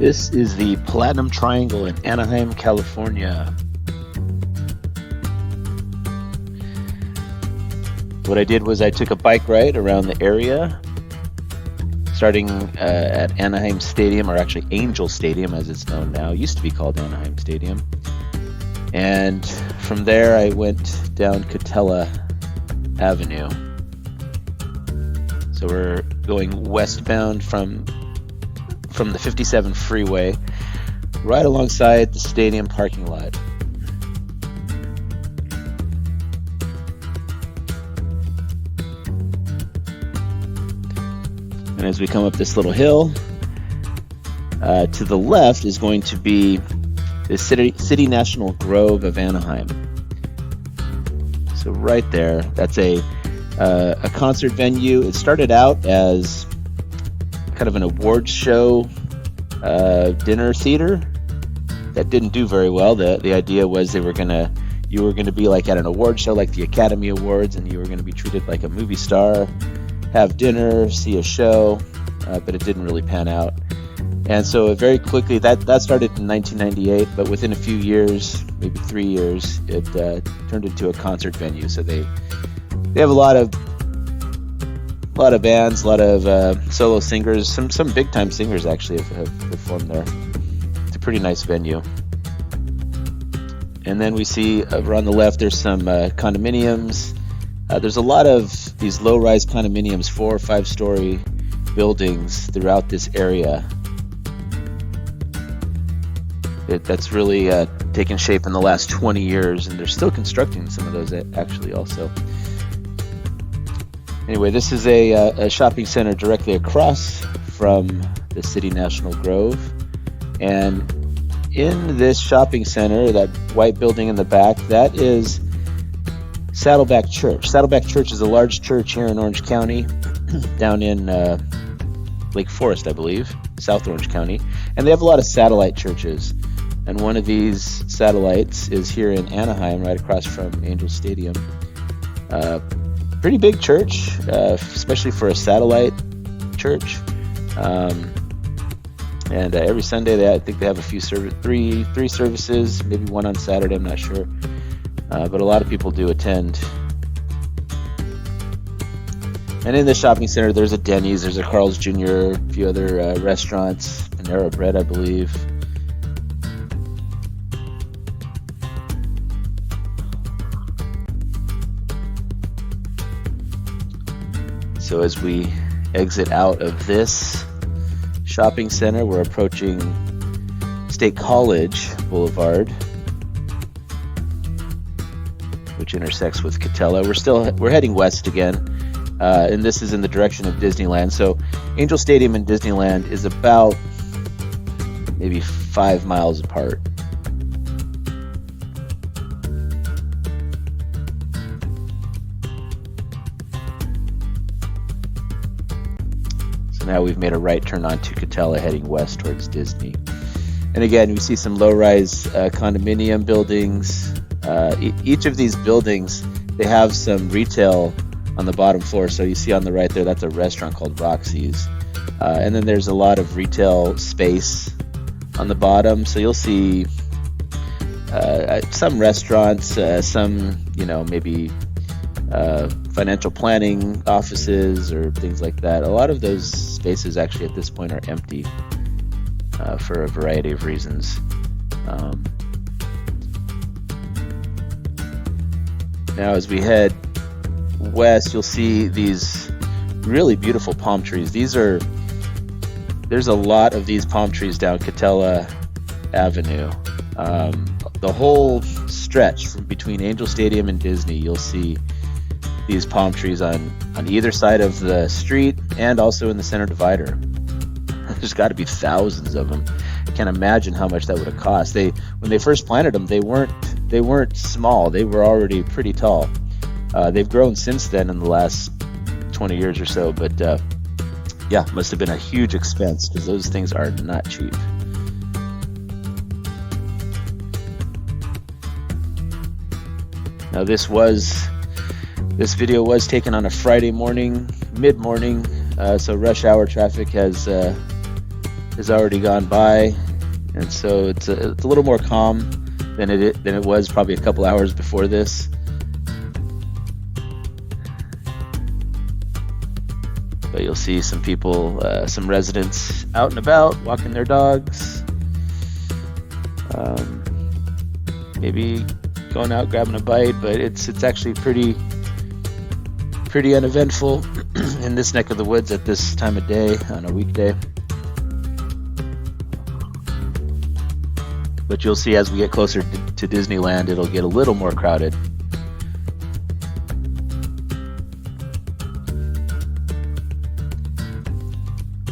This is the Platinum Triangle in Anaheim, California. What I did was I took a bike ride around the area, starting at Anaheim Stadium, or actually Angel Stadium as it's known now. It used to be called Anaheim Stadium. And from there I went down Catella Avenue. So we're going westbound from the 57 freeway, right alongside the stadium parking lot. And as we come up this little hill, to the left is going to be the City National Grove of Anaheim. So right there, that's a concert venue. It started out as kind of an awards show dinner theater that didn't do very well. The idea was you were gonna be like at an award show like the Academy Awards, and you were gonna be treated like a movie star, have dinner, see a show, but it didn't really pan out. And so very quickly, that started in 1998, but within a few years, maybe 3 years, it turned into a concert venue. So they have a lot of bands, a lot of solo singers. Some big time singers actually have performed there. It's a pretty nice venue. And then we see over on the left there's some condominiums. There's a lot of these low-rise condominiums, 4- or 5-story buildings throughout this area. That's really taken shape in the last 20 years, and they're still constructing some of those actually also. Anyway, this is a shopping center directly across from the City National Grove. And in this shopping center, that white building in the back, that is Saddleback Church. Saddleback Church is a large church here in Orange County, down in Lake Forest, I believe, South Orange County. And they have a lot of satellite churches. And one of these satellites is here in Anaheim, right across from Angel Stadium. Pretty big church, especially for a satellite church. And every Sunday, I think they have a few three services, maybe one on Saturday, I'm not sure. But a lot of people do attend. And in the shopping center, there's a Denny's, there's a Carl's Jr., a few other restaurants, Panera Bread, I believe. So as we exit out of this shopping center, we're approaching State College Boulevard, which intersects with Catella. We're heading west again, and this is in the direction of Disneyland. So Angel Stadium and Disneyland is about maybe 5 miles apart. Now we've made a right turn onto Catella, heading west towards Disney. And again, we see some low-rise condominium buildings. Each of these buildings, they have some retail on the bottom floor. So you see on the right there, that's a restaurant called Roxy's. And then there's a lot of retail space on the bottom. So you'll see some restaurants, some, maybe financial planning offices or things like that. A lot of those spaces actually at this point are empty for a variety of reasons. Now as we head west, you'll see these really beautiful palm trees. There's a lot of these palm trees down Catella Avenue. The whole stretch from between Angel Stadium and Disney, you'll see these palm trees on either side of the street and also in the center divider. There's got to be thousands of them. I can't imagine how much that would have cost. When they first planted them, they weren't small. They were already pretty tall. They've grown since then in the last 20 years or so, but yeah, must have been a huge expense because those things are not cheap. Now this video was taken on a Friday morning, mid-morning, so rush hour traffic has has already gone by, and so it's a little more calm than it was probably a couple hours before this. But you'll see some people, some residents out and about, walking their dogs. Maybe going out grabbing a bite, but it's actually pretty uneventful in this neck of the woods at this time of day on a weekday. But you'll see as we get closer to Disneyland, it'll get a little more crowded.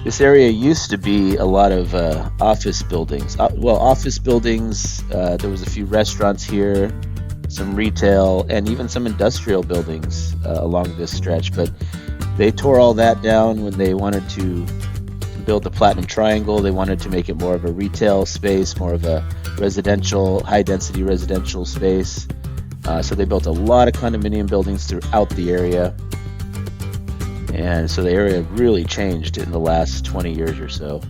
This area used to be a lot of office buildings. Office buildings, there was a few restaurants here, some retail, and even some industrial buildings along this stretch. But they tore all that down when they wanted to build the Platinum Triangle. They wanted to make it more of a retail space, more of a residential, high-density residential space. So they built a lot of condominium buildings throughout the area. And so the area really changed in the last 20 years or so.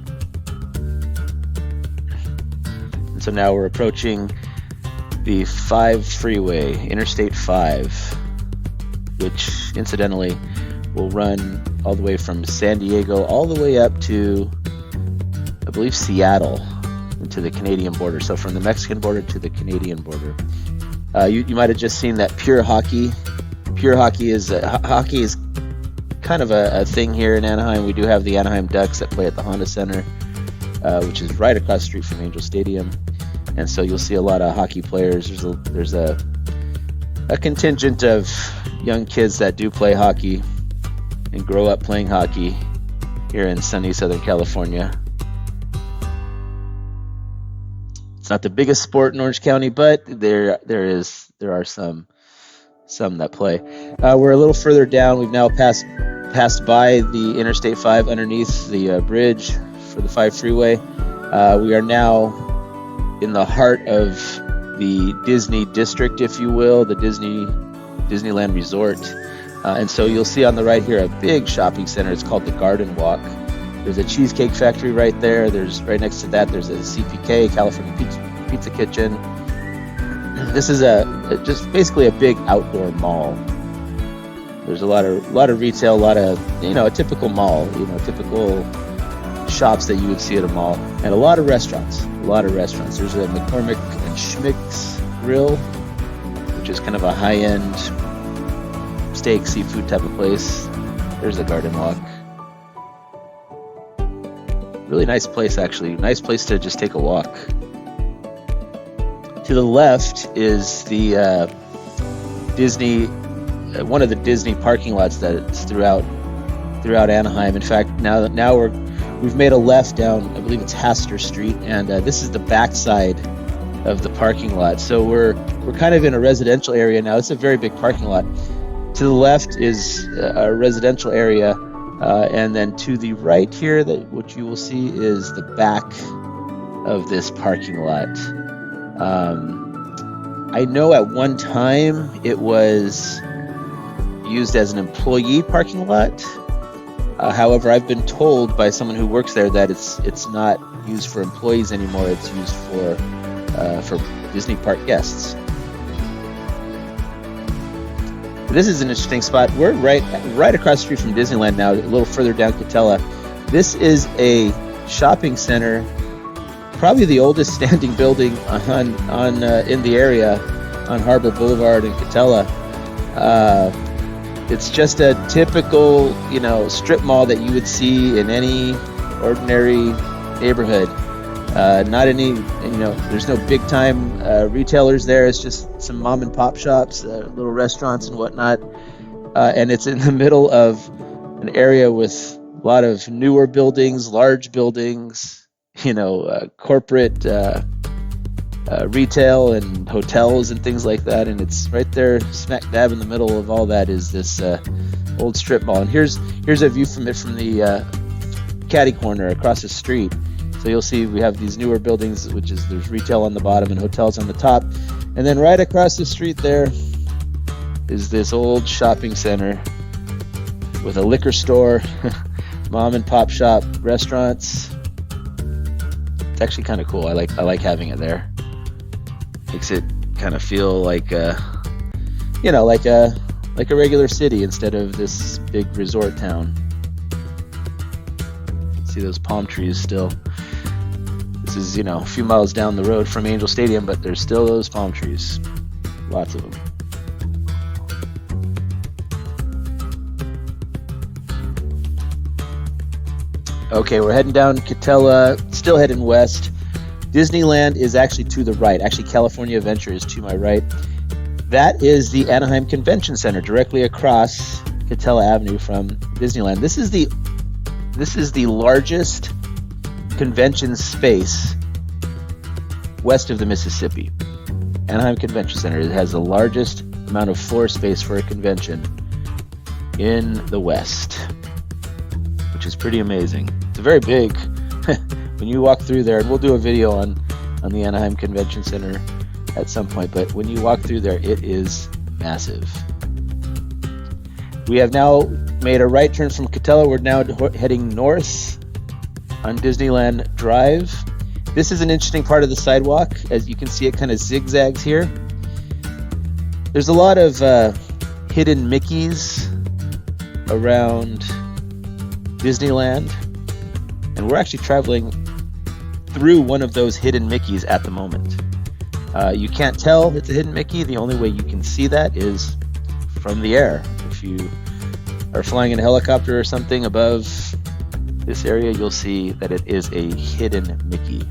And so now we're approaching the 5 freeway, Interstate 5, which incidentally will run all the way from San Diego all the way up to, I believe, Seattle, to the Canadian border. So from the Mexican border to the Canadian border. You might have just seen that Pure Hockey. Pure Hockey is kind of a thing here in Anaheim. We do have the Anaheim Ducks that play at the Honda Center, which is right across the street from Angel Stadium, and so you'll see a lot of hockey players. There's a contingent of young kids that do play hockey and grow up playing hockey here in sunny Southern California. It's not the biggest sport in Orange County, but there are some that play. We're a little further down. We've now passed by the Interstate 5 underneath the bridge for the 5 freeway. We are now in the heart of the Disney district, if you will, the Disneyland Resort. And so you'll see on the right here a big shopping center. It's called the Garden Walk. There's a cheesecake factory right there. There's right next to that, there's a CPK, California Pizza Kitchen. This is just basically a big outdoor mall. There's a lot of retail, a lot of, a typical mall, typical shops that you would see at a mall, and a lot of restaurants. There's a McCormick and Schmick's Grill, which is kind of a high-end steak, seafood type of place. There's a Garden Walk. Really nice place, actually. Nice place to just take a walk. To the left is the one of the Disney parking lots that's throughout Anaheim. In fact, now we've made a left down, I believe it's Hastur Street, and this is the backside of the parking lot. So we're kind of in a residential area now. It's a very big parking lot. To the left is a residential area, and then to the right here, what you will see is the back of this parking lot. I know at one time it was used as an employee parking lot. However, I've been told by someone who works there that it's not used for employees anymore. It's used for Disney park guests. This is an interesting spot. We're right across the street from Disneyland now, a little further down Catella. This is a shopping center, probably the oldest standing building in the area on Harbor Boulevard in Catella. It's just a typical, strip mall that you would see in any ordinary neighborhood. Not any, there's no big time retailers there. It's just some mom and pop shops, little restaurants and whatnot. And it's in the middle of an area with a lot of newer buildings, large buildings, corporate retail and hotels and things like that. And it's right there smack dab in the middle of all that is this old strip mall. And here's a view from the caddy corner across the street. So you'll see we have these newer buildings, there's retail on the bottom and hotels on the top. And then right across the street there is this old shopping center with a liquor store, mom and pop shop, restaurants, It's actually kind of cool. I like having it there. Makes it kind of feel like like a regular city instead of this big resort town. See those palm trees still. This is, a few miles down the road from Angel Stadium, but there's still those palm trees. Lots of them. Okay, we're heading down Katella, still heading west. Disneyland is actually to the right. Actually, California Adventure is to my right. That is the Anaheim Convention Center, directly across Katella Avenue from Disneyland. This is the largest convention space west of the Mississippi. Anaheim Convention Center. It has the largest amount of floor space for a convention in the West, which is pretty amazing. It's very big. When you walk through there, and we'll do a video on the Anaheim Convention Center at some point, but when you walk through there, it is massive. We have now made a right turn from Katella. We're now heading north on Disneyland Drive. This is an interesting part of the sidewalk. As you can see, it kind of zigzags here. There's a lot of hidden Mickeys around Disneyland, and we're actually traveling through one of those hidden Mickeys at the moment. You can't tell it's a hidden Mickey. The only way you can see that is from the air. If you are flying in a helicopter or something above this area, you'll see that it is a hidden Mickey.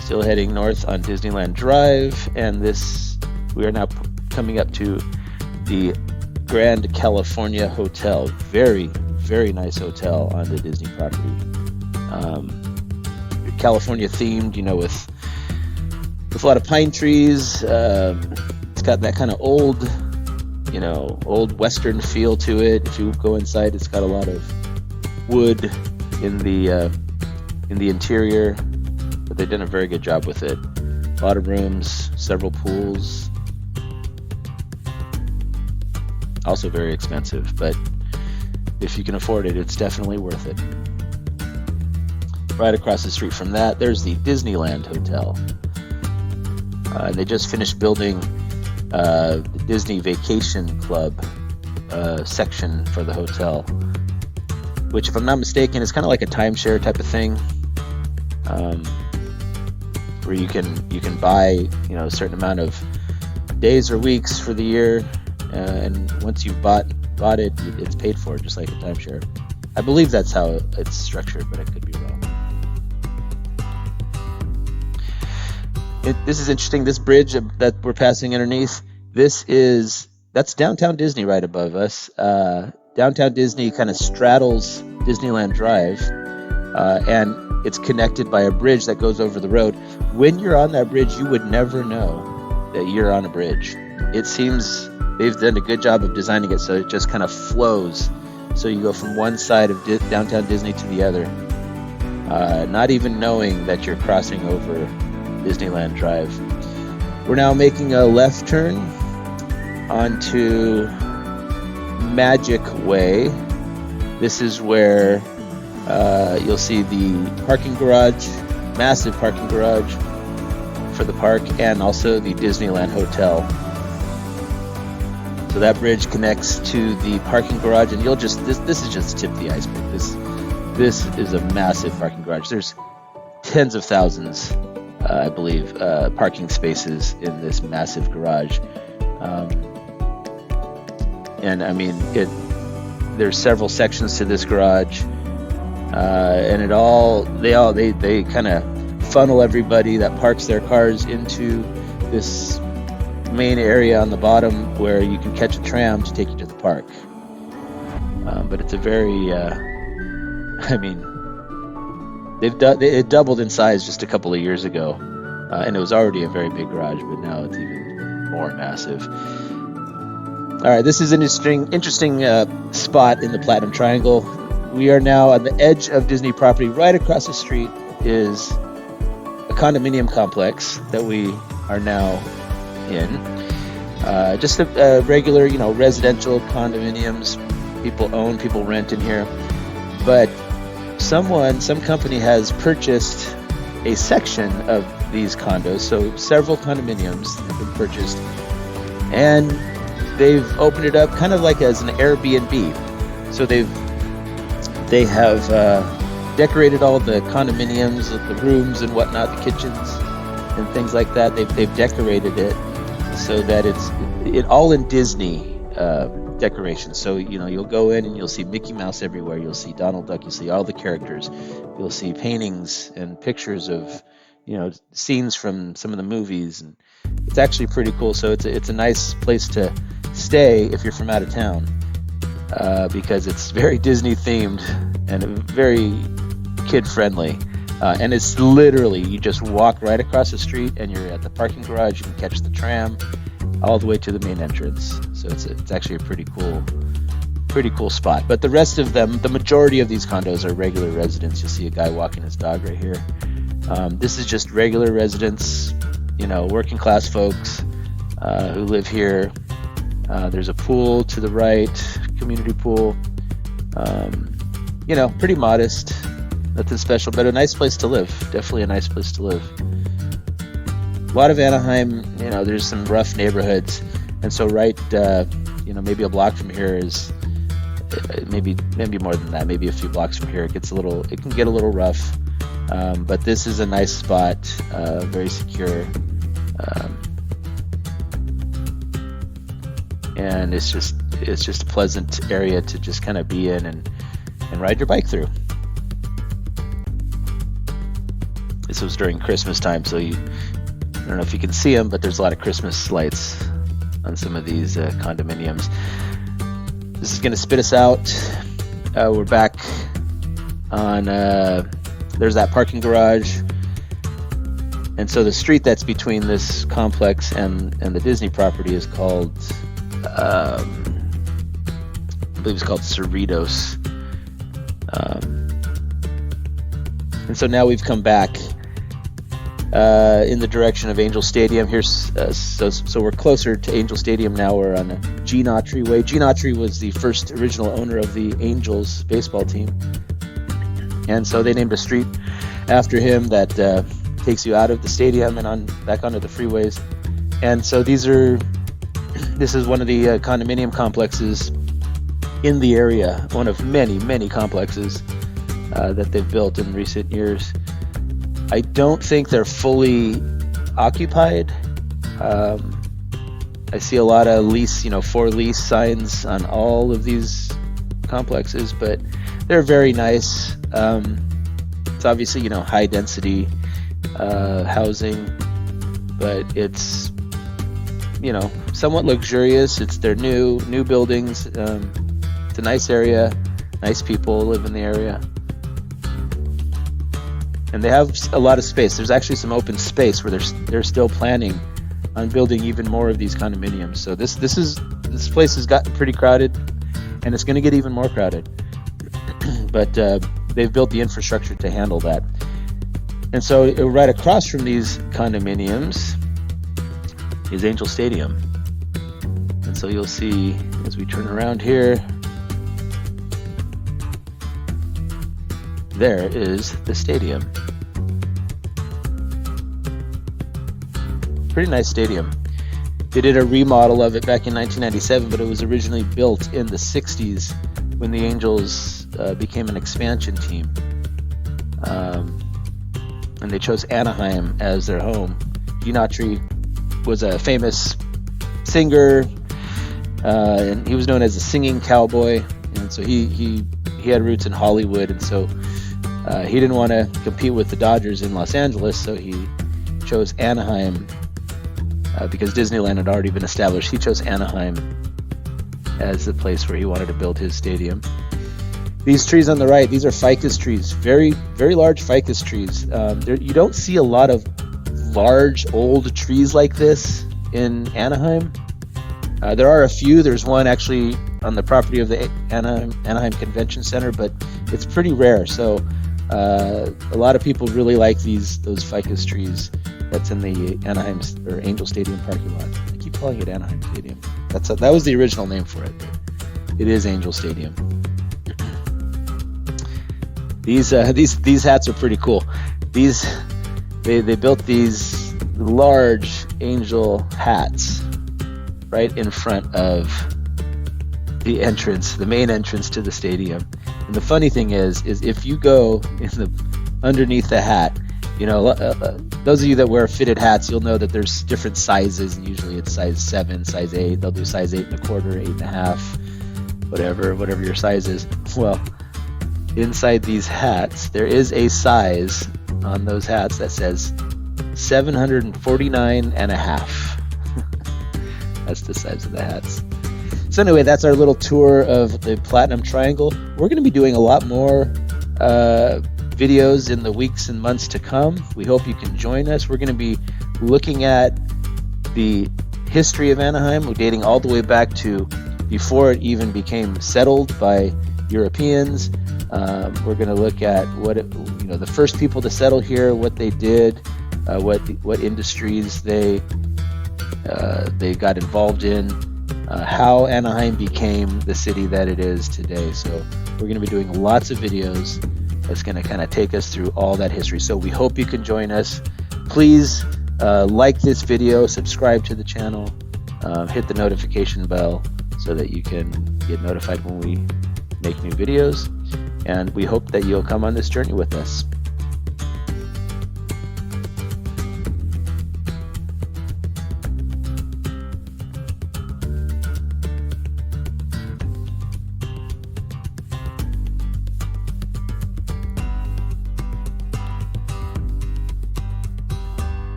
Still heading north on Disneyland Drive, and we are now coming up to the Grand California Hotel. Very, very nice hotel on the Disney property. California themed, with a lot of pine trees. It's got that kind of old Western feel to it. If you go inside, it's got a lot of wood in the interior, but they've done a very good job with it. A lot of rooms, several pools. Also very expensive, but if you can afford it, it's definitely worth it. Right across the street from that, there's the Disneyland Hotel. They just finished building the Disney Vacation Club section for the hotel, which, if I'm not mistaken, is kind of like a timeshare type of thing, where you can buy a certain amount of days or weeks for the year, and once you've bought it, it's paid for, just like a timeshare. I believe that's how it's structured, but I could be wrong. This is interesting. This bridge that we're passing underneath, that's Downtown Disney right above us. Downtown Disney kind of straddles Disneyland Drive, and it's connected by a bridge that goes over the road. When you're on that bridge, you would never know that you're on a bridge. It seems they've done a good job of designing it so it just kind of flows. So you go from one side of Downtown Disney to the other, not even knowing that you're crossing over Disneyland Drive. We're now making a left turn onto Magic Way. This is where you'll see the parking garage, massive parking garage for the park, and also the Disneyland Hotel. So that bridge connects to the parking garage, and this is just tip of the iceberg. This is a massive parking garage. There's tens of thousands, I believe, parking spaces in this massive garage. And I mean, there's several sections to this garage, and they kind of funnel everybody that parks their cars into this main area on the bottom where you can catch a tram to take you to the park. But it's a very, it doubled in size just a couple of years ago, and it was already a very big garage, but now it's even more massive. All right, this is an interesting spot in the Platinum Triangle. We are now on the edge of Disney property. Right across the street is a condominium complex that we are now in. Just a regular, residential condominiums. People own, people rent in here. But some company has purchased a section of these condos, so several condominiums have been purchased, and they've opened it up kind of like as an Airbnb. So they have decorated all the condominiums, the rooms and whatnot, the kitchens and things like that. They've decorated it so that it's all in Disney decorations. So you'll go in and you'll see Mickey Mouse everywhere. You'll see Donald Duck. You'll see all the characters. You'll see paintings and pictures of scenes from some of the movies, and it's actually pretty cool. So it's a nice place to stay if you're from out of town, because it's very Disney themed and very kid friendly. And it's literally, you just walk right across the street and you're at the parking garage. You can catch the tram all the way to the main entrance. So it's actually a pretty cool spot. But the rest of them, the majority of these condos are regular residents. You'll see a guy walking his dog right here. This is just regular residents, working class folks who live here. There's a pool to the right, community pool. Pretty modest, nothing special, but a nice place to live. Definitely a nice place to live. A lot of Anaheim, there's some rough neighborhoods, and so maybe a block from here is maybe more than that, maybe a few blocks from here, it can get a little rough. But this is a nice spot, very secure, and it's just a pleasant area to just kind of be in and ride your bike through. This was during Christmas time, so I don't know if you can see them, but there's a lot of Christmas lights on some of these condominiums. This is going to spit us out. We're back on, there's that parking garage. And so the street that's between this complex and the Disney property is called, I believe it's called Cerritos. And so now we've come back in the direction of Angel Stadium. Here's so we're closer to Angel Stadium now. We're on Gene Autry Way. Gene Autry was the first original owner of the Angels baseball team, and so they named a street after him that takes you out of the stadium and back onto the freeways. And so this is one of the condominium complexes in the area, one of many complexes that they've built in recent years. I don't think they're fully occupied. I see a lot of for lease signs on all of these complexes, but they're very nice. It's obviously, high density housing, but it's, somewhat luxurious. They're new buildings. It's a nice area, nice people live in the area. And they have a lot of space. There's actually some open space where they're still planning on building even more of these condominiums. So this place has gotten pretty crowded, and it's going to get even more crowded. But they've built the infrastructure to handle that. And so right across from these condominiums is Angel Stadium. And so you'll see as we turn around here, there is the stadium. Pretty nice stadium. They did a remodel of it back in 1997, but it was originally built in the 60s when the Angels became an expansion team. And they chose Anaheim as their home. Gene Autry was a famous singer, and he was known as a singing cowboy. And so he had roots in Hollywood, and so he didn't want to compete with the Dodgers in Los Angeles, so he chose Anaheim because Disneyland had already been established. He chose Anaheim as the place where he wanted to build his stadium. These trees on the right, these are ficus trees, very, very large ficus trees. You don't see a lot of large, old trees like this in Anaheim. There are a few. There's one actually on the property of the Anaheim Convention Center, but it's pretty rare. So a lot of people really like those ficus trees that's in the Anaheim or Angel Stadium parking lot. I keep calling it Anaheim Stadium. That was the original name for it. It is Angel Stadium. These hats are pretty cool. These they built these large angel hats right in front of the entrance, the main entrance to the stadium. And the funny thing is if you go underneath the hat, you know, those of you that wear fitted hats, you'll know that there's different sizes. Usually it's size 7, size 8. They'll do size 8 1/4, 8 1/2, whatever your size is. Well, inside these hats, there is a size on those hats that says 749 and a half. That's the size of the hats. So anyway, that's our little tour of the Platinum Triangle. We're going to be doing a lot more videos in the weeks and months to come. We hope you can join us. We're going to be looking at the history of Anaheim, dating all the way back to before it even became settled by Europeans. We're going to look at the first people to settle here, what they did, what industries they got involved in, how Anaheim became the city that it is today. So we're going to be doing lots of videos that's going to kind of take us through all that history. So we hope you can join us. Please like this video, subscribe to the channel, hit the notification bell so that you can get notified when we make new videos. And we hope that you'll come on this journey with us.